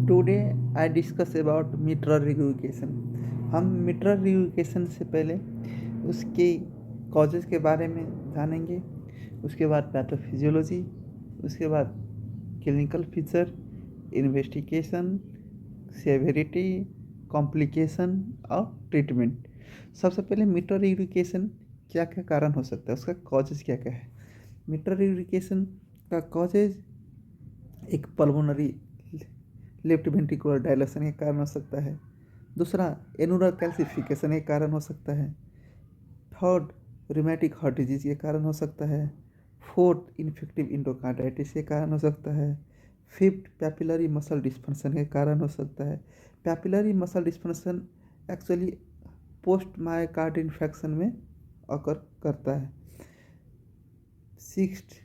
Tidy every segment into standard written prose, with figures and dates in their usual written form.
Today I discuss about mitral regurgitation. हम mitral रिग्यूकेशन से पहले उसके कॉजेज़ के बारे में जानेंगे, उसके बाद पैथोफिजियोलॉजी, उसके बाद clinical feature, investigation, severity, complication और ट्रीटमेंट। सबसे पहले मिट्रल रिग्यूकेशन क्या क्या कारण हो सकता है, उसका कॉजेज़ क्या क्या है। मिट्रल रिग्यूकेशन का कॉजेज़ एक पल्मोनरी लेफ्ट वेंट्रिकुलर डायलेशन के कारण हो सकता है। दूसरा एनुलर कैल्सिफिकेशन के कारण हो सकता है। थर्ड रूमेटिक हार्ट डिजीज के कारण हो सकता है। फोर्थ इन्फेक्टिव इंडोकार्डाइटिस के कारण हो सकता है। फिफ्थ पैपिलरी मसल डिस्फंक्शन के कारण हो सकता है। Papillary muscle dysfunction actually post मायोकार्ड infection में अकर करता है। सिक्स्थ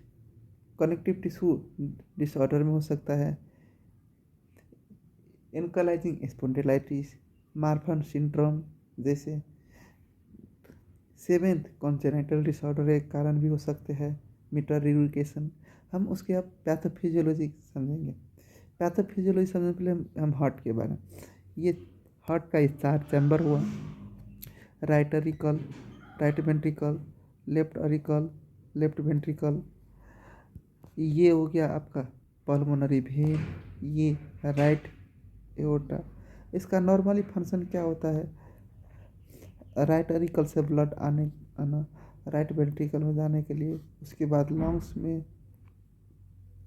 कनेक्टिव टिश्यू डिसऑर्डर में हो सकता है। एनकालाइजिंग स्पॉन्डिलाइटिस, मार्फन सिंड्रोम जैसे। सेवेंथ कॉन्जेनिटल डिसऑर्डर के कारण भी हो सकते हैं मिट्रल रिग्यूकेशन। हम उसके अब पैथोफिजियोलॉजी समझेंगे। पैथोफिजियोलॉजी समझने के लिए हम हार्ट के बारे में, ये हार्ट का 4 चैम्बर हुआ, right auricle, right ventricle, left auricle, left ventricle. ये हो गया आपका पल्मोनरी वेन, ये राइट एओर्टा। इसका नॉर्मली फंक्शन क्या होता है, राइट अरिकल से ब्लड आना राइट वेंट्रिकल में जाने के लिए, उसके बाद लंग्स में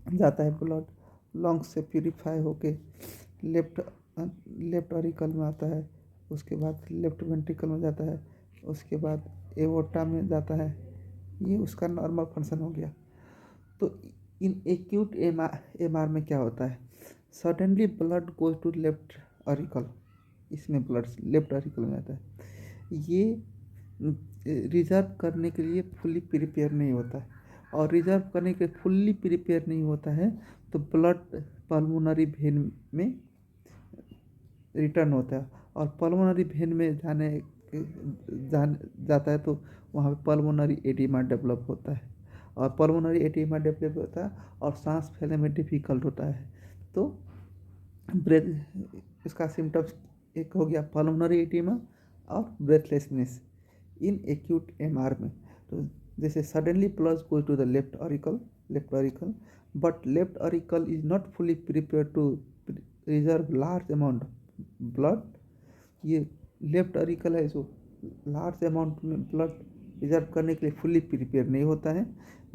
जाता है ब्लड, लंग्स से प्यूरिफाई होके लेफ्ट लेफ्ट अरिकल में आता है, उसके बाद लेफ्ट वेंट्रिकल में जाता है, उसके बाद एओर्टा में जाता है। ये उसका नॉर्मल फंक्शन हो गया। तो इन एक्यूट एमआर में क्या होता है, suddenly blood goes to left auricle, इसमें ब्लड लेफ्ट अरिकल में आता है। ये रिजर्व करने के लिए फुल्ली प्रिपेयर नहीं होता है, और रिजर्व करने के फुल्ली प्रिपेयर नहीं होता है तो ब्लड पल्मोनरी वेन में रिटर्न होता है, और पल्मोनरी वेन में जाता है तो वहाँ पे पल्मोनरी एडिमा डेवलप होता है, और पल्मोनरी एडिमा डेवलप होता है और सांस फैलने में डिफ़िकल्ट होता है। तो ब्रेथ इसका सिम्टम्स एक हो गया पल्मोनरी एडिमा और ब्रेथलेसनेस इन एक्यूट एमआर में। तो जैसे suddenly plus goes to the left auricle, but left auricle is not fully prepare to reserve large amount blood. ये लेफ्ट अरिकल है जो लार्ज अमाउंट में ब्लड रिजर्व करने के लिए फुल्ली प्रिपेयर नहीं होता है।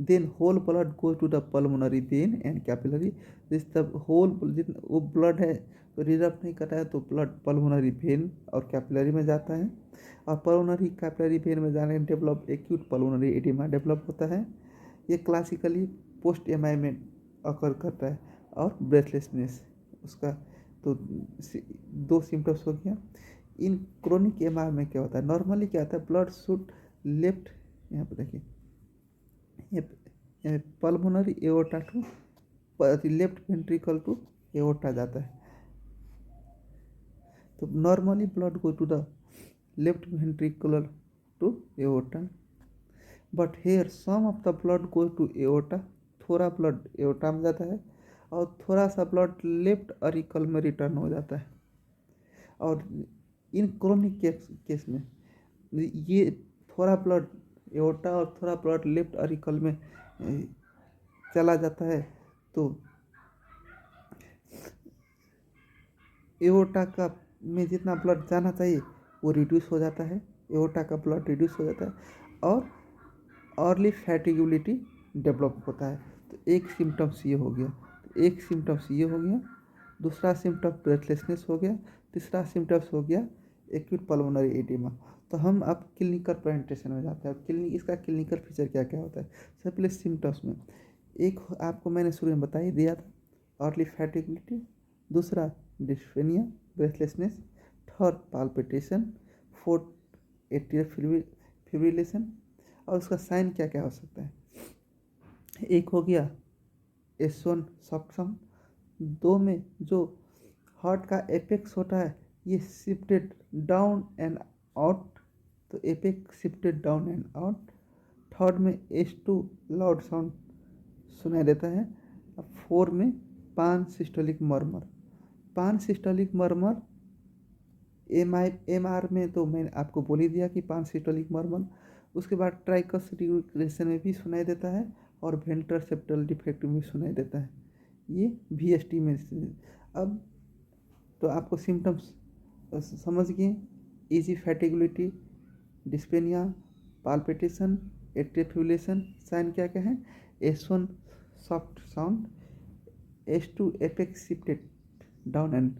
Then whole blood goes to the pulmonary vein and capillary. This the whole जितना वो ब्लड है तो रिजर्व नहीं करता है तो ब्लड पल्मोनरी वेन और कैपिलरी में जाता है, और पल्मोनरी कैपिलरी वेन में जाने develop acute pulmonary oedema develop होता है। ये क्लासिकली पोस्ट एमआई में अकर करता है। और ब्रेथलेसनेस उसका तो दो सिम्टम्स हो गया। इन क्रोनिक एमआर में क्या होता है, नॉर्मली क्या होता है, ब्लड शुड लेफ्ट, यहाँ पे देखिए ये pulmonary aorta to left ventricle to aorta जाता है। तो normally blood go to the left ventricular to aorta, but here some of the blood goes to aorta, थोड़ा ब्लड एओर्टा में जाता है और थोड़ा सा ब्लड लेफ्ट अरिकल में रिटर्न हो जाता है। और इन क्रोनिक केस में ये थोड़ा ब्लड एओर्टा और थोड़ा ब्लड लेफ्ट अरिकल में चला जाता है तो एओर्टा का में जितना ब्लड जाना चाहिए वो रिड्यूस हो जाता है, एओर्टा का ब्लड रिड्यूस हो जाता है और अर्ली फैटिगेबिलिटी डेवलप होता है। तो एक सिम्टम्स ये हो गया, दूसरा सिम्टम ब्रेथलेसनेस हो गया, तीसरा सिम्टम्स हो गया एक्यूट पल्मोनरी एडिमा। तो हम अब क्लिनिकल प्रेजेंटेशन में जाते हैं। इसका क्लिनिकल फीचर क्या क्या होता है। सबसे पहले सिम्टम्स में एक आपको मैंने शुरू में बता ही दिया था, अर्ली फैटिगेबिलिटी, दूसरा dyspnoea breathlessness, third palpitation, fourth atrial fibrillation. और उसका साइन क्या क्या हो सकता है, एक हो गया S1 सब्सम, दो में जो हार्ट का एपेक्स होता है ये शिफ्टेड डाउन एंड आउट, तो apex shifted down and out. Third में S2 लाउड साउंड सुनाई देता है। 4 में पान सिस्टोलिक मर्मर। पान सिस्टोलिक मर्मर MR में तो मैंने आपको बोल ही दिया कि पान सिस्टोलिक मर्मर। उसके बाद ट्राइकस रिग्रेशन में भी सुनाई देता है और वेंट्रोसेप्टल डिफेक्ट में भी सुनाई देता है। ये VST में। अब तो आपको सिम्टम्स समझ गए। Easy fatigability, dyspnoea, palpitation, atrial fibrillation. Sign क्या क्या है? S1 soft sound, S2 apex shifted down and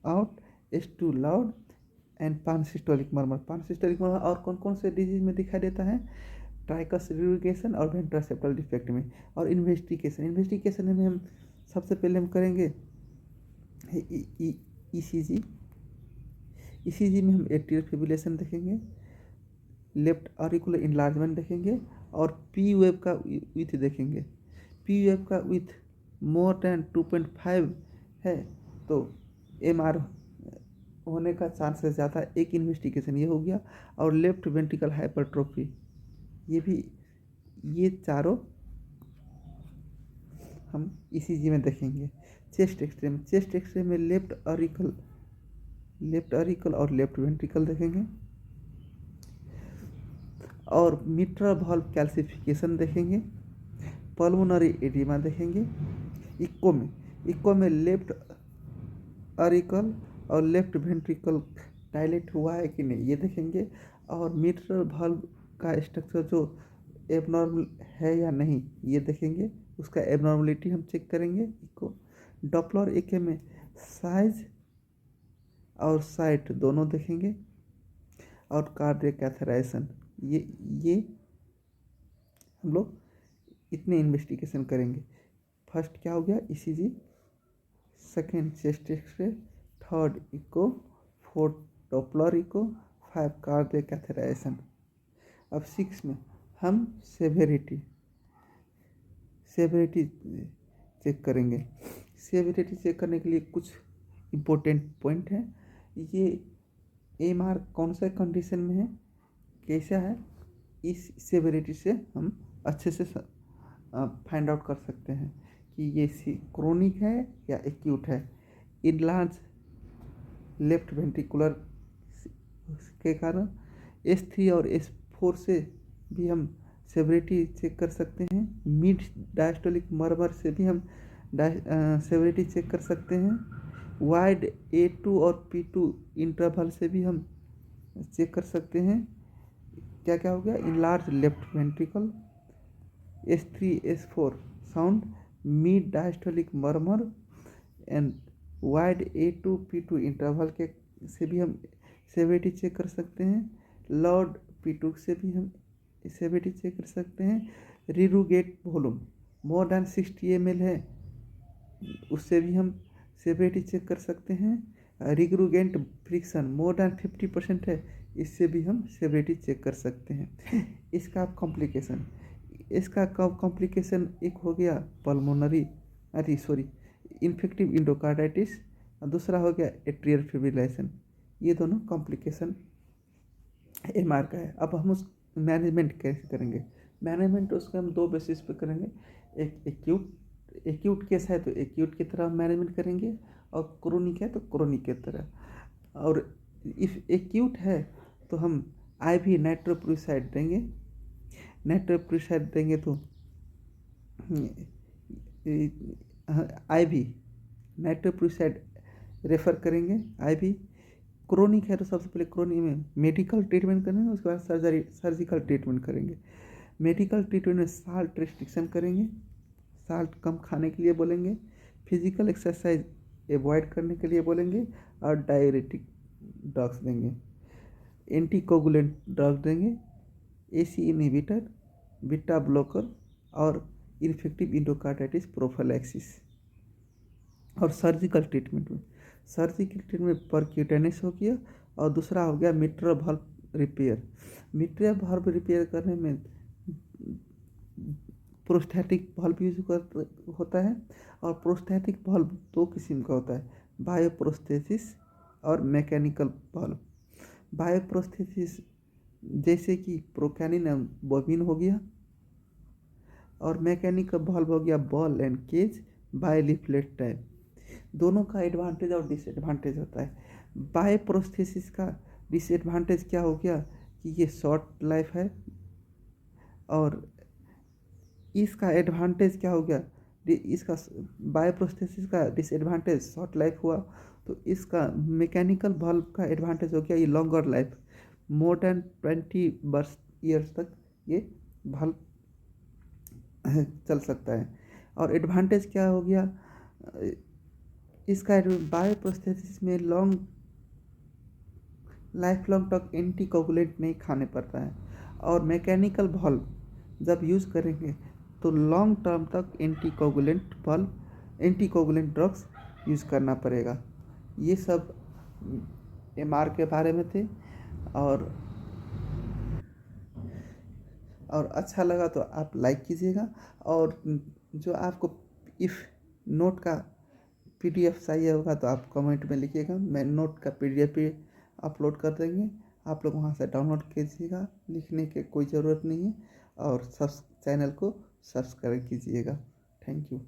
out, S2 loud and pansystolic murmur. Pansystolic murmur और कौन कौन से डिजीज में दिखाई देता है? ट्राइकस रिग्रेशन और वेंट्रोसेप्टल डिफेक्ट में। और इन्वेस्टिगेशन में हम सबसे पहले हम करेंगे ECG में हम एट्रियल फिब्रिलेशन देखेंगे, लेफ्ट ऑरिकुलर इनलार्जमेंट देखेंगे और पी वेव का विथ देखेंगे। पी वेव का विथ मोर देन 2.5 है तो MR होने का चांसेस ज़्यादा। एक इन्वेस्टिगेशन ये हो गया। और लेफ्ट वेंट्रिकल हाइपरट्रोफी, ये चारों हम ECG में देखेंगे। चेस्ट एक्सरे में लेफ्ट ऑरिकल और लेफ्ट वेंट्रिकल देखेंगे और मिट्रल वाल्व कैल्सिफिकेशन देखेंगे। पल्मोनरी एडिमा देखेंगे। इको में लेफ्ट ऑरिकल और लेफ्ट वेंट्रिकल डायलेट हुआ है कि नहीं ये देखेंगे। और मिट्रल वाल्व का स्ट्रक्चर जो एबनॉर्मल है या नहीं ये देखेंगे। उसका एबनॉर्मलिटी हम चेक करेंगे। इको डॉपलर EK में साइज और साइट दोनों देखेंगे। और कार्डियक कैथेराइजेशन, ये हम लोग इतने इन्वेस्टिगेशन करेंगे। फर्स्ट क्या हो गया? ECG, second chest x-ray, third echo, fourth Doppler echo, 5 cardiac catheterisation. अब 6 में हम सेवेरिटी चेक करेंगे। सेवेरिटी चेक करने के लिए कुछ इम्पोर्टेंट पॉइंट है। ये MR कौन सा कंडीशन में है, कैसा है, इस सेवेरिटी से हम अच्छे से फाइंड आउट कर सकते हैं कि ये क्रोनिक है या एक्यूट है। इनलार्ज लेफ्ट वेंट्रिकुलर के कारण S3 और S4 से भी हम सेवेरिटी चेक कर सकते हैं। मिड डायस्टोलिक मर्मर से भी हम सेवेरिटी चेक कर सकते हैं। वाइड A2 और P2 इंटरवल से भी हम चेक कर सकते हैं। क्या क्या हो गया? Enlarge left ventricle, S3 S4 sound, mid diastolic murmur and wide A2 P2 interval के से भी हम सेवेरिटी चेक कर सकते हैं। लाउड P2 से भी हम सेवेरिटी चेक कर सकते हैं। रिरुगेट वॉल्यूम मोर देन 60 ml है, उससे भी हम सेवेरिटी चेक कर सकते हैं। रिग्रुगेंट फ्रिक्शन मोर देन 50% है, इससे भी हम सेवेरिटी चेक कर सकते हैं। इसका कॉम्प्लिकेशन एक हो गया इन्फेक्टिव इंडोकार्डाइटिस, और दूसरा हो गया एट्रियल फिब्रिलेशन। ये दोनों कॉम्प्लिकेशन MR का है। अब हम उस मैनेजमेंट कैसे करेंगे? मैनेजमेंट उसका हम 2 बेसिस पे करेंगे। एक एक्यूट केस है तो एक्यूट की तरह मैनेजमेंट करेंगे और क्रोनिक है तो क्रोनिक की तरह। और इफ एक्यूट है तो हम IV नाइट्रोप्रोसाइड देंगे तो IV नाइट्रोप्रोसाइड रेफ़र करेंगे। IV क्रोनिक है तो सबसे पहले क्रोनिक में मेडिकल ट्रीटमेंट करेंगे, उसके बाद सर्जिकल ट्रीटमेंट करेंगे। मेडिकल ट्रीटमेंट में साल्ट रिस्ट्रिक्शन करेंगे, साल्ट कम खाने के लिए बोलेंगे। फिजिकल एक्सरसाइज अवॉइड करने के लिए बोलेंगे और डायरेटिक ड्रग्स देंगे। एंटीकोगुलेंट ड्रग देंगे, AC इनहिबिटर, बीटा ब्लॉकर और इन्फेक्टिव इंडोकार्डाइटिस प्रोफिलैक्सिस। और सर्जिकल ट्रीटमेंट परक्यूटेनिस हो गया और दूसरा हो गया मिट्रल वाल्व रिपेयर करने में प्रोस्थेटिक वाल्व यूज होता है। और प्रोस्थेटिक वाल्व 2 किस्म का होता है, बायोप्रोस्थेसिस और मैकेनिकल वाल्व। बायोप्रोस्थेसिस जैसे कि प्रोकैनिन एंड बोबिन हो गया, और मैकेनिकल वाल्व हो गया बॉल एंड केज बायलीफलेट टाइप। दोनों का एडवांटेज और डिसएडवांटेज होता है। बायोप्रोस्थेसिस का डिसएडवांटेज क्या हो गया कि ये शॉर्ट लाइफ है, और इसका एडवांटेज क्या हो गया, इसका बायोप्रोस्थेसिस का डिसएडवांटेज शॉर्ट लाइफ हुआ, तो इसका मैकेनिकल बल्ब का एडवांटेज हो गया ये longer life, more than 20 years तक ये बल्ब चल सकता है। और एडवांटेज क्या हो गया, इसका बायोप्रोस्थेसिस में लाइफ लॉन्ग तक एंटीकोगुलेंट नहीं खाने पड़ता है, और मैकेनिकल बल्ब जब यूज़ करेंगे तो लॉन्ग टर्म तक एंटीकोगुलेंट ड्रग्स यूज़ करना पड़ेगा। ये सब एमआर के बारे में थे, और अच्छा लगा तो आप लाइक कीजिएगा, और जो आपको इफ़ नोट का पीडीएफ चाहिए होगा तो आप कमेंट में लिखिएगा, मैं नोट का पीडीएफ भी अपलोड कर देंगे, आप लोग वहाँ से डाउनलोड कीजिएगा, लिखने की कोई ज़रूरत नहीं है, और चैनल को सब्सक्राइब कीजिएगा। Thank you.